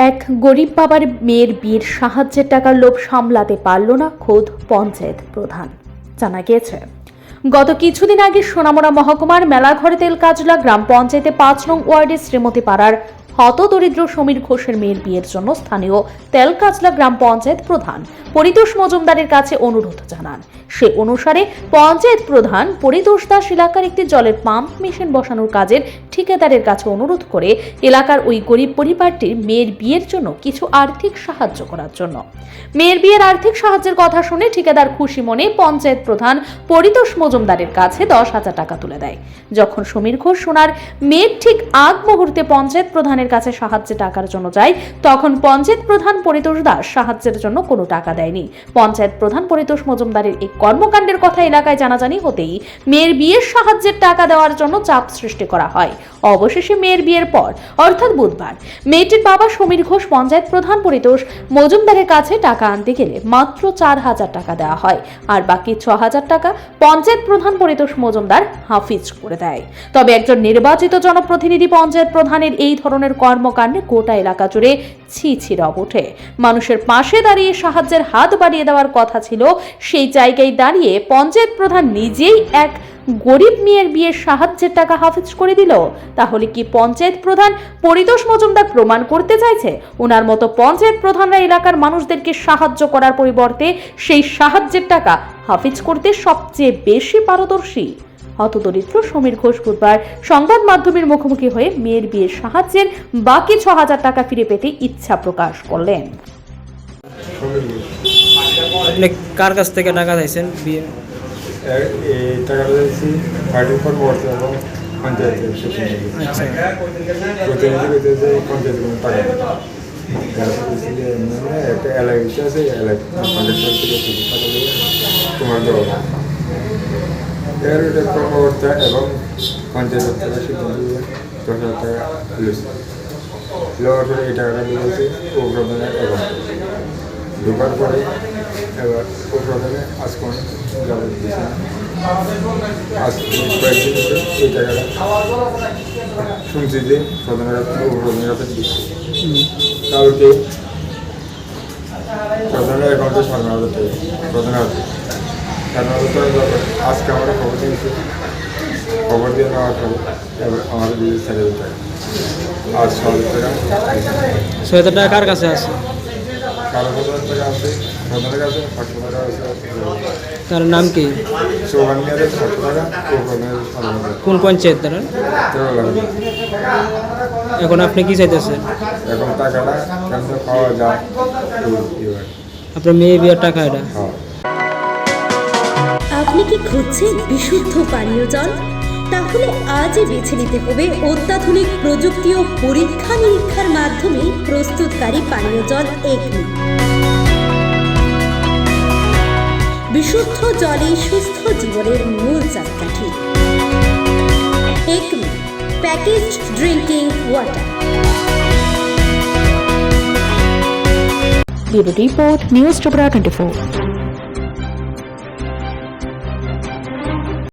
এক গরিব বাবার মেয়ের বিয়ের সাহায্যের টাকার লোভ সামলাতে পারল না খোদ পঞ্চায়েত প্রধান। জানা গিয়েছে, গত কিছুদিন আগে সোনামুড়া মহকুমার মেলাঘর তেলকাজলা গ্রাম পঞ্চায়েতে 5 নং ওয়ার্ডের শ্রীমতী পাড়ার হতদরিদ্র সমীর ঘোষের মেয়ের বিয়ের জন্য স্থানীয় তেলকাজলা গ্রাম পঞ্চায়েত প্রধান পরিতোষ মজুমদারের কাছে অনুরোধ জানান। সে অনুসারে পঞ্চায়েত প্রধান পরিতোষ দাস এলাকার একটি জলের পাম্প মেশিন বসানোর কাজের ঠিকাদারের কাছে অনুরোধ করে এলাকার ওই গরিব পরিবারটির মেয়ের বিয়ের জন্য কিছু আর্থিক সাহায্য করার জন্য। মেয়ের বিয়ের আর্থিক সাহায্যের কথা শুনে ঠিকাদার খুশি মনে পঞ্চায়েত প্রধান পরিতোষ মজুমদারের কাছে 10,000 টাকা তুলে দেয়। যখন সমীর ঘোষ সোনার মেয়ের ঠিক আগ মুহূর্তে পঞ্চায়েত প্রধানের কাছে সাহায্যের টাকার জন্য যায়, তখন পঞ্চায়েত প্রধান পরিতোষ দাস সাহায্যের জন্য কোনো টাকা দেয়নি। পঞ্চায়েত প্রধান পরিতোষ মজুমদারের এই কর্মকাণ্ডের কথা এলাকায় জানাজানি হতেই মেয়ের বিয়ের সাহায্যের টাকা দেওয়ার জন্য চাপ সৃষ্টি করা হয়। অবশেষে মেয়ের বিয়ের পর অর্থাৎ বুধবার মেয়েটির বাবা সমীর ঘোষ পঞ্চায়েত প্রধান পরিতোষ মজুমদারের কাছে টাকা আনতে গেলে মাত্র 4,000 টাকা দেওয়া হয়, আর বাকি 6,000 টাকা পঞ্চায়েত প্রধান পরিতোষ মজুমদার হাফিজ করে দেয়। তবে একজন নির্বাচিত জনপ্রতিনিধি পঞ্চায়েত প্রধানের এই ধরনের কর্মকাণ্ডে গোটা এলাকা জুড়ে ছি রব ওঠে। মানুষের পাশে দাঁড়িয়ে সাহায্যের হাত বাড়িয়ে দেওয়ার কথা ছিল, সেই জায়গায় দাঁড়িয়ে পঞ্চায়েত প্রধান নিজেই এক গরিব মেয়ের বিয়ের সাহায্যের টাকা হাফিজ করে দিল। তাহলে কি পঞ্চায়েত প্রধান পরিতোষ মজুমদার প্রমাণ করতে চাইছে ওনার মতো পঞ্চায়েত প্রধানরা এলাকার মানুষদেরকে সাহায্য করার পরিবর্তে সেই সাহায্যের টাকা হাফিজ করতে সবচেয়ে বেশি পারদর্শী? হতদরিদ্র সমীর ঘোষ বুধবার সংবাদ মাধ্যমের মুখোমুখি হয়ে মেয়ের বিয়ের সাহায্যের বাকি 6,000 টাকা ফিরে পেতে ইচ্ছা প্রকাশ করলেন। আপনি কার কাছ থেকে টাকা চাইছেন বিয়ে? এই টাকাটা দিয়েছি পার্টির কর্মকর্তা এবং পঞ্চায়েতের আচ্ছা, প্রতিনিধি পঞ্চায়েত কোনো টাকা একটা এলাকা আছে, এলাকা পঞ্চায়েত থেকে টাকা দেবে তোমার দেওয়া। এর কর্মকর্তা এবং পঞ্চায়েতের টাকা সিদ্ধান্ত দিয়ে 10,000 টাকা লওয়ার পরে এই টাকাটা দিয়েছে উপপ্রধানের অ্যাকাউন্টে ঢোকার পরে এবার উপপ্রধানে আজ কোন যাবে দিয়েছে আজ কয়েকদিন এই টাকাটা শুনছি যে প্রধানের উপপ্রধানের কাছে দিচ্ছে। কালকে প্রধানের অ্যাকাউন্টে 17,000 টাকা প্রধানের হাতে 17,000 টাকা। আজকে আমরা খবর দিয়েছি, খবর দিয়ে নেওয়ার পরে এবার আমাদের দিয়েছে 4,000 টাকা। আজ 6,000 টাকা 6,000 টাকা কার কাছে আছে? 12,000 টাকা আছে প্রধানের কাছে, 500 টাকা আছে। তার নাম কি? চৌবান্নিয়াদের 500 টাকা ও প্রধানের 17,000। কোন পঞ্চায়েত তারা? এখন আপনি কি চাইতেছেন? এখন টাকাটা কেমন পাওয়া যায়? আপনার মেয়ে বিয়ের টাকা এটা? আপনি কি খুঁজছেন বিশুদ্ধ পানীয় জল? তাহলে আজই বেছে নিতে হবে অত্যাধুনিক প্রযুক্তি ও পরীক্ষা নিরীক্ষার মাধ্যমে প্রস্তুতকারী পানীয় জল একমি। বিশুদ্ধ জলে সুস্থ জীবনের মূল চাকাঠি। Acme packaged drinking water. Bureau report, news Tripura 24।